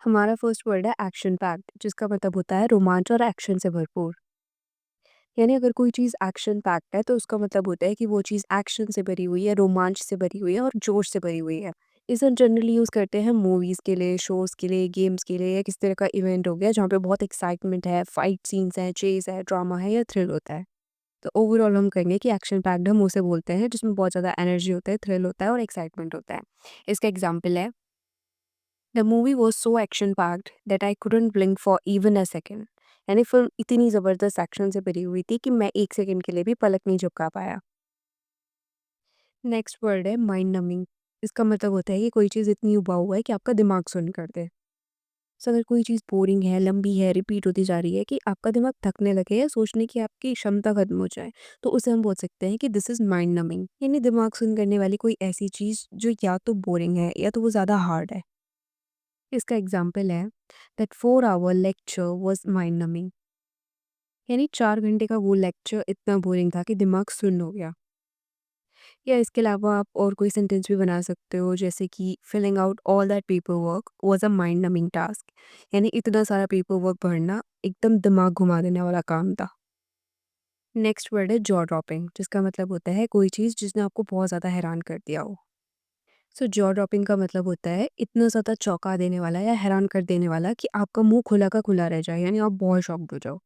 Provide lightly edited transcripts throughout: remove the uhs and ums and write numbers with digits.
हमारा first word है action packed, जिसका मतलब होता है रोमांच और एक्शन से भरपूर। यानी अगर कोई चीज़ एक्शन पैक्ड है तो उसका मतलब होता है कि वो चीज़ एक्शन से भरी हुई है, रोमांच से भरी हुई है और जोश से भरी हुई है। इसे हम जनरली यूज़ करते हैं मूवीज़ के लिए, शोज़ के लिए, गेम्स के लिए या किसी तरह का इवेंट हो गया जहाँ पे बहुत एक्साइटमेंट है, फाइट सीन्स हैं, चेज़ है, ड्रामा है या थ्रिल होता है। तो ओवरऑल हम कहेंगे कि एक्शन पैक्ड हम उसे बोलते हैं जिसमें बहुत ज़्यादा एनर्जी होता है, थ्रिल होता है और एक्साइटमेंट होता है। इसका एग्जाम्पल है, the movie was so action packed that I couldn't blink for even a second. यानी फिल्म इतनी ज़बरदस्त एक्शन से भरी हुई थी कि मैं एक सेकंड के लिए भी पलक नहीं झपका पाया। नेक्स्ट वर्ड है माइंड नमिंग। इसका मतलब होता है कि कोई चीज़ इतनी उबाऊ है कि आपका दिमाग सुन कर दे। सो अगर कोई चीज़ बोरिंग है, लंबी है, रिपीट होती जा रही है कि आपका दिमाग थकने लगे या सोचने की आपकी क्षमता खत्म हो जाए, तो उसे हम बोल सकते हैं कि दिस इज़ माइंड नमिंग। यानी दिमाग सुन करने वाली कोई ऐसी चीज़ जो या तो बोरिंग है या तो वो ज़्यादा हार्ड है। इसका एग्जाम्पल है, that 4 hour lecture was mind numbing. यानी 4 घंटे का वो लेक्चर इतना बोरिंग था कि दिमाग सुन्न हो गया। या इसके अलावा आप और कोई सेंटेंस भी बना सकते हो, जैसे कि filling out all that paper work was a mind numbing task. यानी इतना सारा पेपर वर्क भरना एकदम दिमाग घुमा देने वाला काम था। नेक्स्ट वर्ड है जॉ ड्रॉपिंग, जिसका मतलब होता है कोई चीज़ जिसने आपको बहुत ज़्यादा हैरान कर दिया हो। सो जॉ ड्रॉपिंग का मतलब होता है इतना ज़्यादा चौंका देने वाला या हैरान कर देने वाला कि आपका मुंह खुला का खुला रह जाए, यानी आप बहुत शॉक्ड हो जाओ।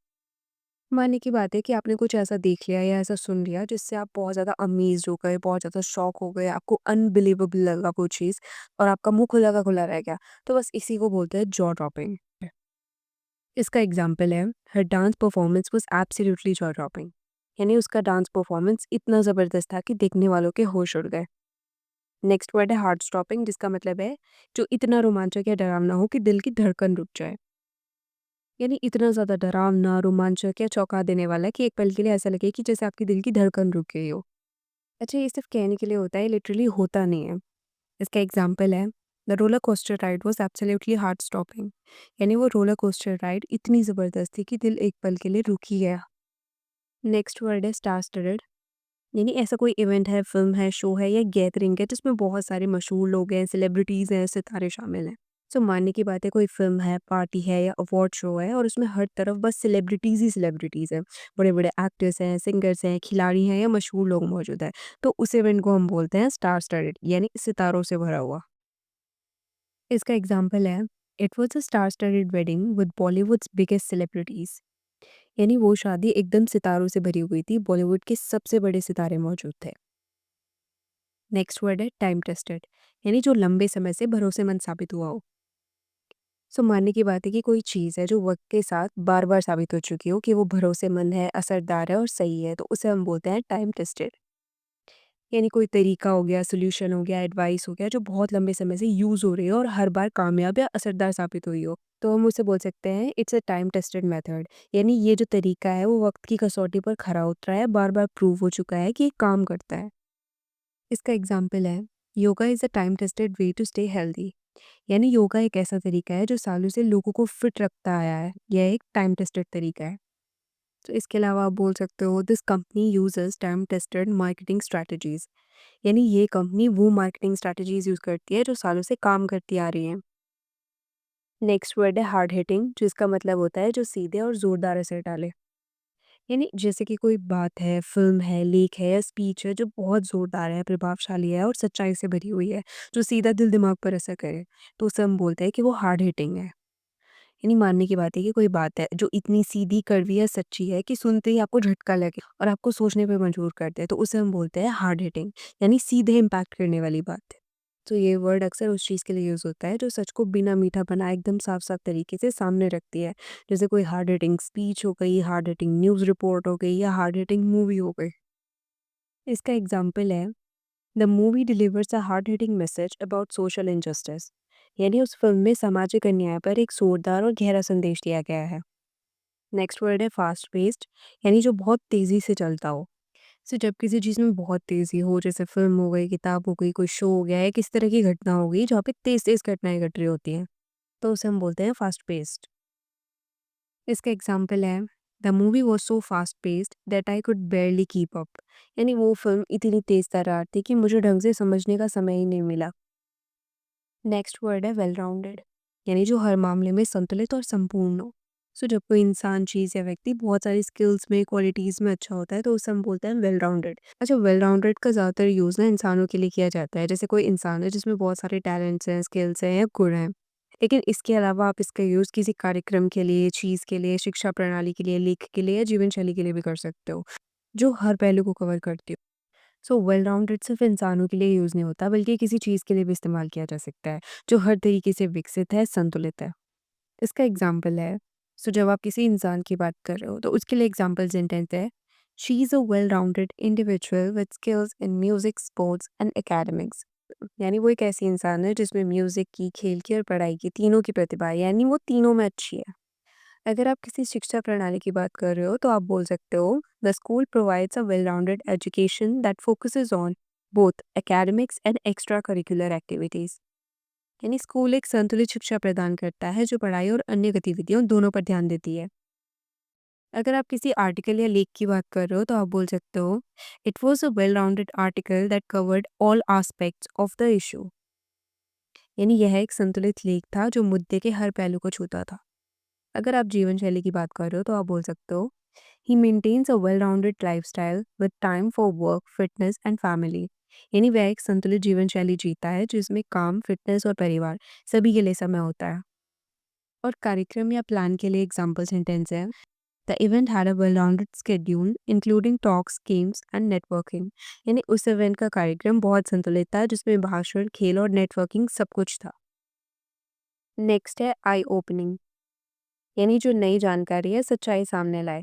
मानने की बात है कि आपने कुछ ऐसा देख लिया या ऐसा सुन लिया जिससे आप बहुत ज़्यादा अमेज़्ड हो गए, बहुत ज़्यादा शॉक हो गए, आपको अनबिलीवेबल लगा वो चीज़ और आपका मुँह खुला का खुला रह गया। तो बस इसी को बोलते हैं जॉ ड्रॉपिंग। इसका एग्ज़ाम्पल है, her dance performance was absolutely jaw dropping. यानी उसका डांस परफॉर्मेंस इतना ज़बरदस्त था कि देखने वालों के होश उड़ गए। नेक्स्ट वर्ड है हार्ट स्टॉपिंग, जिसका मतलब है जो इतना रोमांचक या डरावना हो कि दिल की धड़कन रुक जाए। यानी इतना ज़्यादा डरावना, रोमांचक या चौंका देने वाला कि एक पल के लिए ऐसा लगे कि जैसे आपके दिल की धड़कन रुक गई हो। अच्छा, ये सिर्फ़ कहने के लिए होता है, लिटरली होता नहीं है। इसका एग्ज़ाम्पल है, the roller coaster ride was absolutely heart stopping. यानी वो रोलर कोस्टर राइड इतनी ज़बरदस्त थी कि दिल एक पल के लिए रुक ही गया। नेक्स्ट वर्ड है स्टार स्टडेड। यानी ऐसा कोई इवेंट है, फ़िल्म है, शो है या गैदरिंग है जिसमें बहुत सारे मशहूर लोग हैं, सेलिब्रिटीज़ हैं, सितारे शामिल हैं। सो मानने की बात है, कोई फ़िल्म है, पार्टी है या अवार्ड शो है और उसमें हर तरफ बस सेलिब्रिटीज़ ही सेलिब्रिटीज़ हैं। बड़े-बड़े एक्टर्स हैं, सिंगर्स हैं, खिलाड़ी हैं या मशहूर लोग मौजूद हैं। तो उस इवेंट को हम बोलते हैं स्टार स्टडेड, यानी सितारों से भरा हुआ। इसका एग्ज़ाम्पल है, it was a star studded wedding with Bollywood's biggest celebrities. यानी वो शादी एकदम सितारों से भरी हुई थी, बॉलीवुड के सबसे बड़े सितारे मौजूद थे। नेक्स्ट वर्ड है टाइम टेस्टेड, यानी जो लंबे समय से भरोसेमंद साबित हुआ हो। सो मानने की बात है कि कोई चीज़ है जो वक्त के साथ बार बार साबित हो चुकी हो कि वो भरोसेमंद है, असरदार है और सही है, तो उसे हम बोलते हैं टाइम टेस्टेड। यानी कोई तरीका हो गया, सोल्यूशन हो गया, एडवाइस हो गया जो बहुत लंबे समय से यूज़ हो रही है और हर बार कामयाब या असरदार साबित हुई हो, तो हम उसे बोल सकते हैं it's a time tested method. यानी ये जो तरीका है वो वक्त की कसौटी पर खरा उतरा है, बार बार प्रूव हो चुका है कि ये काम करता है। इसका एग्जाम्पल है, yoga is a time tested way to stay healthy. यानी योगा एक ऐसा तरीका है जो सालों से लोगों को फिट रखता आया है, यह एक टाइम टेस्टेड तरीका है। तो इसके अलावा आप बोल सकते हो this company uses time tested marketing strategies. यानी ये कंपनी वो मार्केटिंग स्ट्रैटेजीज यूज़ करती है जो सालों से काम करती आ रही हैं। नेक्स्ट वर्ड है हार्ड हिटिंग, जिसका मतलब होता है जो सीधे और ज़ोरदार असर डाले। यानी जैसे कि कोई बात है, फ़िल्म है, लेख है या स्पीच है जो बहुत ज़ोरदार है, प्रभावशाली है और सच्चाई से भरी हुई है, जो सीधा दिल-दिमाग पर असर करे, तो उसे हम बोलते हैं कि वो हार्ड हिटिंग है। यानी मानने की बात है कि कोई बात है जो इतनी सीधी, कड़वी या सच्ची है कि सुनते ही आपको झटका लगे और आपको सोचने पे मजबूर कर दे, तो उसे हम बोलते हैं हार्ड हिटिंग, यानी सीधे इम्पैक्ट करने वाली बात है। तो ये वर्ड अक्सर उस चीज़ के लिए यूज़ होता है जो सच को बिना मीठा बनाए एकदम साफ-साफ तरीके से सामने रखती है। जैसे कोई हार्ड हिटिंग स्पीच हो गई, हार्ड हिटिंग न्यूज़ रिपोर्ट हो गई या हार्ड हिटिंग मूवी हो गई। इसका एग्ज़ाम्पल है, the movie delivers a hard hitting message about social injustice. यानी उस फ़िल्म में सामाजिक अन्याय पर एक जोरदार और गहरा संदेश दिया गया है। नेक्स्ट वर्ड है फास्ट पेस्ड, यानी जो बहुत तेज़ी से चलता हो। सो जब किसी चीज़ में बहुत तेज़ी हो, जैसे फ़िल्म हो गई, किताब हो गई, कोई शो हो गया या किस तरह की घटना हो गई जहाँ पे तेज़-तेज़ घटनाएँ घट रही होती हैं, तो उसे हम बोलते हैं फास्ट पेस्ड। इसका एग्ज़ाम्पल है, the movie was so fast paced that I could बारली keep up. यानी वो फ़िल्म इतनी तेज़ तर्रार थी कि मुझे ढंग से समझने का समय ही नहीं मिला। नेक्स्ट वर्ड है वेल राउंडेड। यानी जो हर मामले में संतुलित और संपूर्ण हो। सो जब कोई इंसान, चीज़ या व्यक्ति बहुत सारी स्किल्स में, क्वालिटीज़ में अच्छा होता है तो उसे हम बोलते हैं वेल राउंडेड। अच्छा, वेल राउंडेड का ज़्यादातर यूज़ ना इंसानों के लिए किया जाता है। जैसे कोई इंसान है जिसमें बहुत सारे टैलेंट्स हैं, स्किल्स हैं या गुण हैं। लेकिन इसके अलावा आप इसका यूज़ किसी कार्यक्रम के लिए, चीज़ के लिए, शिक्षा प्रणाली के लिए, लेख के लिए या जीवन शैली के लिए भी कर सकते हो, जो हर पहलू को कवर करती हो। सो वेल राउंडेड सिर्फ इंसानों के लिए यूज़ नहीं होता, बल्कि किसी चीज़ के लिए भी इस्तेमाल किया जा सकता है, जो हर तरीके से विकसित है, संतुलित है। इसका एग्ज़ाम्पल है, सो जब आप किसी इंसान की बात कर रहे हो तो उसके लिए एग्ज़ाम्पल सेंटेंस है, she is a well rounded individual with skills in music, sports and academics. यानी वो एक ऐसी इंसान है जिसमें म्यूज़िक की, खेल की और पढ़ाई की तीनों की प्रतिभा है, यानी वो तीनों में अच्छी है। अगर आप किसी शिक्षा प्रणाली की बात कर रहे हो तो आप बोल सकते हो, the school provides a well rounded education that focuses on both academics and extra curricular activities. यानी स्कूल एक संतुलित शिक्षा प्रदान करता है जो पढ़ाई और अन्य गतिविधियों दोनों पर ध्यान देती है। अगर आप किसी आर्टिकल या लेख की बात कर रहे हो तो आप बोल सकते हो, it was a well rounded article that covered all aspects of the issue. यानी यह एक संतुलित लेख था जो मुद्दे के हर पहलू को छूता था। अगर आप जीवन शैली की बात कर रहे हो तो आप बोल सकते हो, he maintains a well rounded lifestyle with time for work, fitness and family. यानी वह एक संतुलित जीवन शैली जीता है जिसमें काम, फिटनेस और परिवार सभी के लिए समय होता है। और कार्यक्रम या प्लान के लिए एग्जाम्पल सेंटेंस है, the event had a well rounded schedule including talks, games and networking. यानी उस इवेंट का कार्यक्रम बहुत संतुलित था जिसमें भाषण, खेल और नेटवर्किंग सब कुछ था। नेक्स्ट है आई ओपनिंग, यानी जो नई जानकारी है, सच्चाई सामने लाए।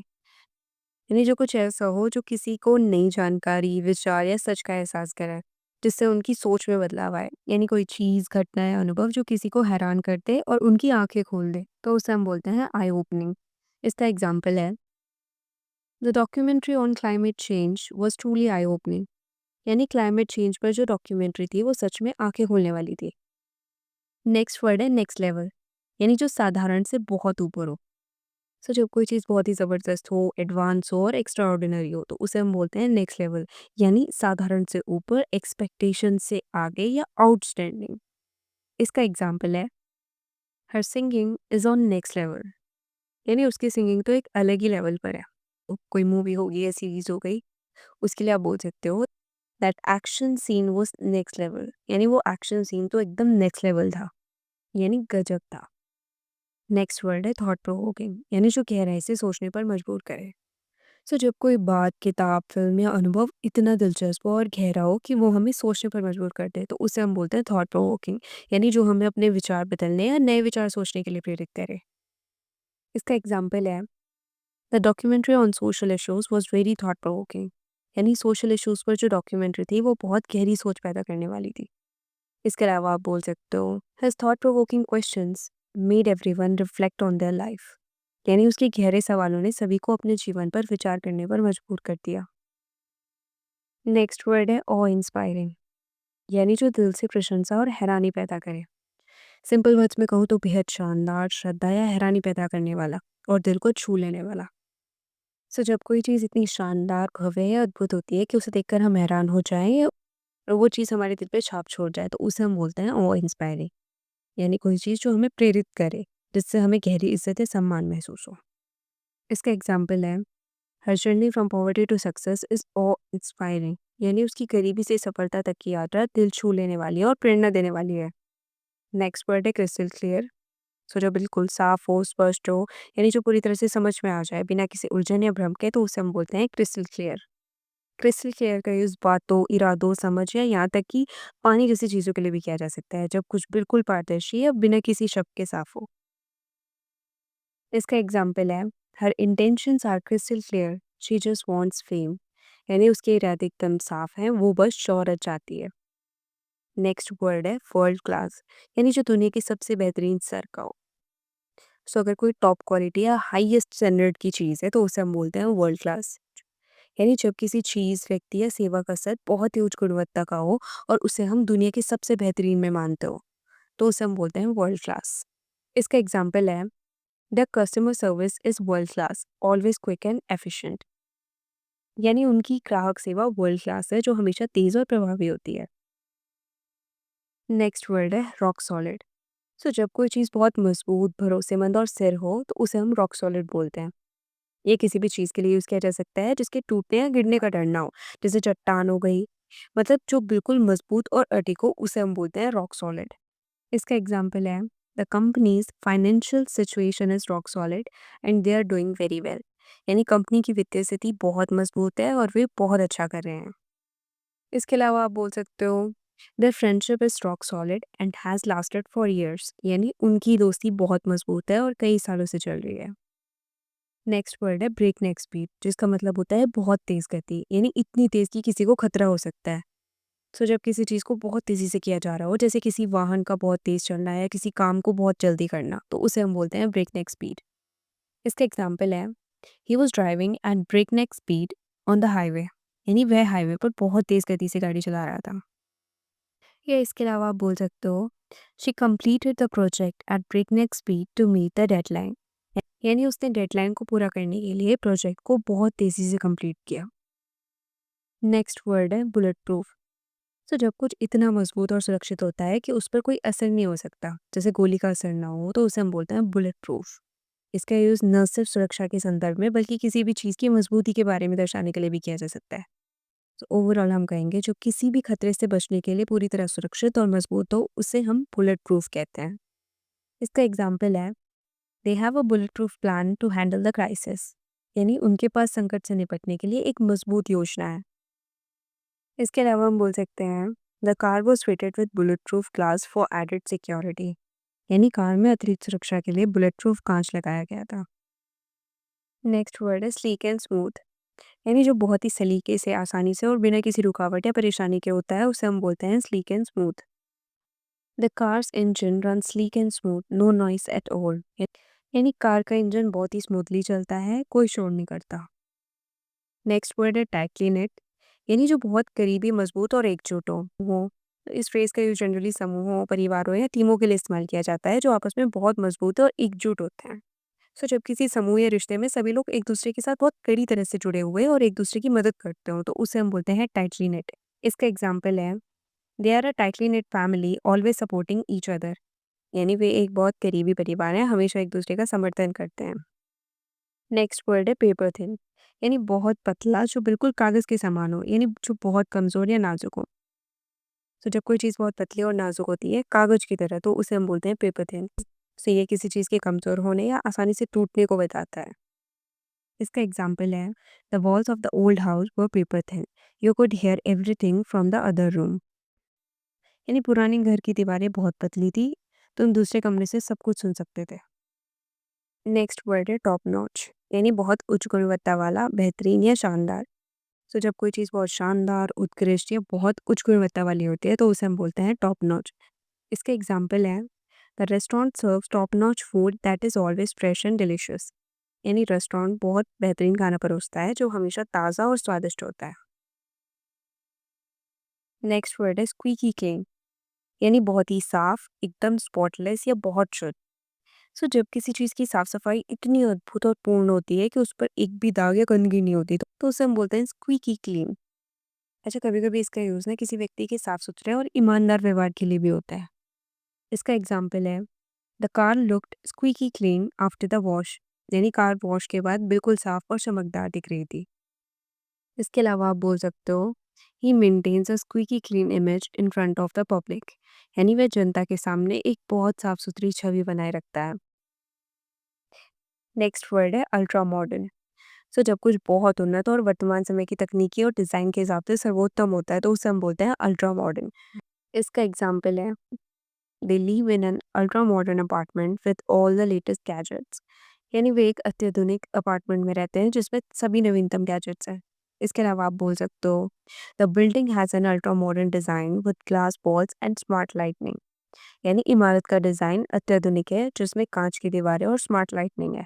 यानी जो कुछ ऐसा हो जो किसी को नई जानकारी, विचार या सच का एहसास कराए, जिससे उनकी सोच में बदलाव आए। यानी कोई चीज़, घटना या अनुभव जो किसी को हैरान कर दे और उनकी आंखें खोल दे, तो उसे हम बोलते हैं आई ओपनिंग। इसका एग्जाम्पल है, the documentary on climate change was truly I opening. यानी क्लाइमेट चेंज पर जो डॉक्यूमेंट्री थी वो सच में आंखें खोलने वाली थी। नेक्स्ट वर्ड है नेक्स्ट लेवल, यानी जो साधारण से बहुत ऊपर हो। सो जब कोई चीज़ बहुत ही ज़बरदस्त हो, एडवांस हो और एक्स्ट्रा ऑर्डिनरी हो तो उसे हम बोलते हैं नेक्स्ट लेवल, यानी साधारण से ऊपर, एक्सपेक्टेशन से आगे या आउटस्टैंडिंग। इसका एग्जाम्पल है, her singing is on next level. यानी उसकी सिंगिंग तो एक अलग ही लेवल पर है। तो कोई मूवी हो गई या सीरीज हो गई, उसके लिए आप बोल सकते हो, that action scene was next level. यानी वो एक्शन सीन तो एकदम नेक्स्ट लेवल था, यानी गजब था। नेक्स्ट वर्ड है थॉट प्रोवोकिंग, यानी जो गहराई से सोचने पर मजबूर करे। सो जब कोई बात, किताब, फ़िल्म या अनुभव इतना दिलचस्प हो और गहरा हो कि वो हमें सोचने पर मजबूर कर दे, तो उसे हम बोलते हैं थॉट प्रोवोकिंग। यानी जो हमें अपने विचार बदलने या नए विचार सोचने के लिए प्रेरित करे। इसका एग्जाम्पल है, the documentary on social issues was very thought provoking. यानी सोशल इश्यूज पर जो डॉक्यूमेंट्री थी वो बहुत गहरी सोच पैदा करने वाली थी। इसके अलावा आप बोल सकते हो, his thought provoking questions made everyone reflect on their life. यानी उसके गहरे सवालों ने सभी को अपने जीवन पर विचार करने पर मजबूर कर दिया। नेक्स्ट वर्ड है ऑ इंस्पायरिंग, यानी जो दिल से प्रशंसा और हैरानी पैदा करे। सिंपल वर्ड्स में कहूँ तो बेहद शानदार, श्रद्धा या हैरानी पैदा करने वाला और दिल को छू लेने वाला। सो जब कोई चीज़ इतनी शानदार, भव्य या अद्भुत होती है कि उसे देखकर हम हैरान हो जाएं और वो चीज़ हमारे दिल पे छाप छोड़ जाए, तो उसे हम बोलते हैं ऑ इंस्पायरिंग। यानी कोई चीज़ जो हमें प्रेरित करे, जिससे हमें गहरी इज्जत या सम्मान महसूस हो। इसका एग्जाम्पल है, her journey from poverty to success is awe inspiring. यानी उसकी गरीबी से सफलता तक की यात्रा दिल छू लेने वाली है और प्रेरणा देने वाली है। नेक्स्ट वर्ड है क्रिस्टल क्लियर। सो जो बिल्कुल साफ हो, स्पष्ट हो, यानी जो पूरी तरह से समझ में आ जाए बिना किसी उलझन या भ्रम के, तो उसे हम बोलते हैं क्रिस्टल क्लियर। क्रिस्टल क्लियर का यूज़ बातों, इरादों, समझ या यहाँ तक कि पानी जैसी चीज़ों के लिए भी किया जा सकता है, जब कुछ बिल्कुल पारदर्शी या बिना किसी शक के साफ हो। इसका एग्जाम्पल है, her intentions are crystal clear, she just wants fame. यानी उसके इरादे एकदम साफ हैं, वो बस शोहरत चाहती है। नेक्स्ट वर्ड है वर्ल्ड क्लास, यानी जो दुनिया की सबसे बेहतरीन स्तर का हो। सो अगर कोई टॉप क्वालिटी या हाईएस्ट स्टैंडर्ड की चीज़ है तो उसे हम बोलते हैं वर्ल्ड क्लास। यानी जब किसी चीज़, व्यक्ति या सेवा का स्तर बहुत ही उच्च गुणवत्ता का हो और उसे हम दुनिया के सबसे बेहतरीन में मानते हो, तो उसे हम बोलते हैं वर्ल्ड क्लास। इसका एग्जाम्पल है, the customer service is world class, always quick and efficient. यानी उनकी ग्राहक सेवा वर्ल्ड क्लास है, जो हमेशा तेज और प्रभावी होती है। नेक्स्ट वर्ड है रॉक सॉलिड। सो जब कोई चीज़ बहुत मजबूत, भरोसेमंद और स्थिर हो तो उसे हम रॉक सॉलिड बोलते हैं। ये किसी भी चीज़ के लिए यूज़ किया जा सकता है जिसके टूटने या गिरने का डर ना हो, जैसे चट्टान हो गई। मतलब जो बिल्कुल मजबूत और अडिग हो उसे हम बोलते हैं रॉक सॉलिड। इसका एग्जाम्पल है, the company's financial situation is rock solid and they are doing very well. यानी कंपनी की वित्तीय स्थिति बहुत मजबूत है और वे बहुत अच्छा कर रहे हैं। इसके अलावा आप बोल सकते हो, their friendship is rock solid and has lasted for years. यानी उनकी दोस्ती बहुत मजबूत है और कई सालों से चल रही है। नेक्स्ट वर्ड है ब्रेक नेक स्पीड, जिसका मतलब होता है बहुत तेज गति, यानी इतनी तेज कि किसी को खतरा हो सकता है। सो जब किसी चीज़ को बहुत तेज़ी से किया जा रहा हो, जैसे किसी वाहन का बहुत तेज़ चलना है या किसी काम को बहुत जल्दी करना, तो उसे हम बोलते हैं ब्रेक नेक स्पीड। इसका एग्जाम्पल है, he was driving at breakneck speed on the highway. यानी वह हाईवे पर बहुत तेज़ गति से गाड़ी चला रहा था। या इसके अलावा आप बोल सकते हो, she completed the project at breakneck speed to meet the deadline. यानी उसने डेडलाइन को पूरा करने के लिए प्रोजेक्ट को बहुत तेज़ी से कंप्लीट किया। नेक्स्ट वर्ड है बुलेट प्रूफ। तो जब कुछ इतना मजबूत और सुरक्षित होता है कि उस पर कोई असर नहीं हो सकता, जैसे गोली का असर ना हो, तो उसे हम बोलते हैं बुलेट प्रूफ। इसका यूज़ न सिर्फ सुरक्षा के संदर्भ में बल्कि किसी भी चीज़ की मजबूती के बारे में दर्शाने के लिए भी किया जा सकता है। तो ओवरऑल हम कहेंगे जो किसी भी खतरे से बचने के लिए पूरी तरह सुरक्षित और मजबूत हो उसे हम बुलेट प्रूफ कहते हैं। इसका एग्जाम्पल है, they have a bulletproof plan to handle the crisis. यानी उनके पास संकट से निपटने के लिए एक मजबूत योजना है। इसके अलावा हम बोल सकते हैं, the car was fitted with bulletproof glass for added security. यानी कार में अतिरिक्त सुरक्षा के लिए बुलेट प्रूफ कांच लगाया गया था। नेक्स्ट वर्ड है स्लीक एंड स्मूथ। यानी जो बहुत ही सलीके से, आसानी से और बिना किसी रुकावट या परेशानी के होता है उसे हम बोलते हैं sleek and smooth. The car's engine run sleek and smooth, no noise at all. यानी कार का इंजन बहुत ही स्मूथली चलता है, कोई शोर नहीं करता। नेक्स्ट वर्ड है टाइटली नेट। यानी जो बहुत करीबी, मजबूत और एकजुट हो। तो इस फ्रेज का यूज जनरली समूहों, परिवारों या टीमों के लिए इस्तेमाल किया जाता है जो आपस में बहुत मजबूत और एकजुट होते हैं। सो जब किसी समूह या रिश्ते में सभी लोग एक दूसरे के साथ बहुत कड़ी तरह से जुड़े हुए और एक दूसरे की मदद करते हो, तो उसे हम बोलते हैं टाइटली नेट। इसका एग्जाम्पल है, they are a tightly knit family always supporting each other. यानी वे एक बहुत करीबी परिवार है, हमेशा एक दूसरे का समर्थन करते हैं। नेक्स्ट वर्ड है पेपर थिन। यानी बहुत पतला, जो बिल्कुल कागज के समान हो, यानी जो बहुत कमजोर या नाजुक हो। तो जब कोई चीज़ बहुत पतली और नाजुक होती है, कागज की तरह, तो उसे हम बोलते हैं पेपर थिन। तो ये किसी चीज़ के कमजोर होने या आसानी से टूटने को बताता है। इसका एग्जाम्पल है, the walls of the old house were paper thin, you could hear everything from the other room. यानी पुरानी घर की दीवारें बहुत पतली थी, तुम दूसरे कमरे से सब कुछ सुन सकते थे। नेक्स्ट वर्ड है टॉप नॉच। यानी बहुत उच्च गुणवत्ता वाला, बेहतरीन या शानदार। तो जब कोई चीज़ बहुत शानदार, उत्कृष्ट या बहुत उच्च गुणवत्ता वाली होती है, तो उसे हम बोलते हैं टॉप नॉच। इसके एग्जाम्पल है, the restaurant serves top notch food that is always fresh and delicious. यानी रेस्टोरेंट बहुत बेहतरीन खाना परोसता है जो हमेशा ताज़ा और स्वादिष्ट होता है। नेक्स्ट वर्ड है स्क्वीकी क्लीन। यानी बहुत ही साफ, एकदम स्पॉटलेस या बहुत शुद्ध। सो जब किसी चीज़ की साफ सफाई इतनी अद्भुत और पूर्ण होती है कि उस पर एक भी दाग या गंदगी नहीं होती, तो उसे हम बोलते हैं स्क्वीकी क्लीन। अच्छा, कभी कभी इसका यूज़ ना किसी व्यक्ति के साफ सुथरे और ईमानदार व्यवहार के लिए भी होता है। इसका एग्जाम्पल है, the car looked squeaky clean after the wash. यानी कार वॉश के बाद बिल्कुल साफ और चमकदार दिख रही थी। इसके अलावा आप बोल सकते हो, he maintains a squeaky clean image in front of the public. यानी वह जनता के सामने एक बहुत साफ सुथरी छवि बनाए रखता है। नेक्स्ट वर्ड है अल्ट्रा मॉडर्न। सो जब कुछ बहुत उन्नत और वर्तमान समय की तकनीकी और डिज़ाइन के हिसाब से सर्वोत्तम होता है, तो उसे हम बोलते हैं अल्ट्रा मॉडर्न। इसका एग्जाम्पल है, they live in an ultra modern apartment with all the latest gadgets. यानी वे एक अत्याधुनिक अपार्टमेंट में रहते हैं जिसमें सभी नवीनतम गैजेट्स हैं। इसके अलावा आप बोल सकते हो, the building has an ultra modern design with glass walls and smart lightning. यानी इमारत का डिज़ाइन अत्याधुनिक है जिसमें कांच की दीवारें और स्मार्ट लाइटनिंग है।